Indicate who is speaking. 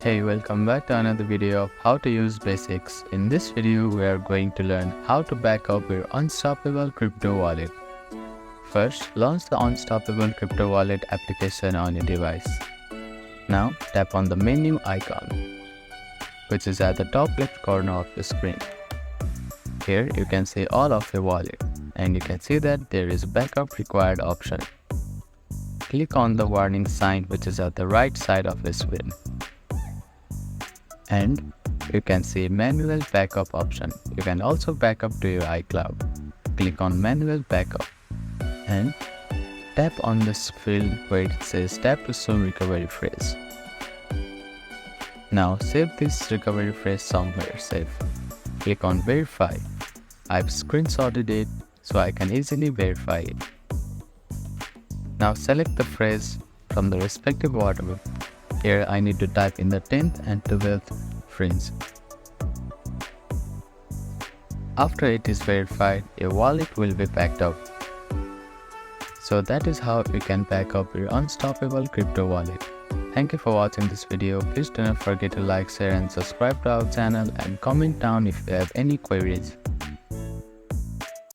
Speaker 1: Hey, welcome back to another video of how to use basics. In this video, we are going to learn how to back up your Unstoppable Crypto Wallet. First, launch the Unstoppable Crypto Wallet application on your device. Now, tap on the menu icon, which is at the top left corner of the screen. Here, you can see all of your wallet, and you can see that there is backup required option. Click on the warning sign, which is at the right side of the screen. And you can see manual backup option. You can also back up to your iCloud. Click on manual backup and tap on this field where it says tap to show recovery phrase. Now save this recovery phrase somewhere safe. Click on verify. I've screenshotted it so I can easily verify it. Now select the phrase from the respective order. Here I need to type in the 10th and 12th phrase. After it is verified, your wallet will be backed up. So that is how you can back up your Unstoppable Crypto Wallet. Thank you for watching this video. Please do not forget to like, share and subscribe to our channel and comment down if you have any queries.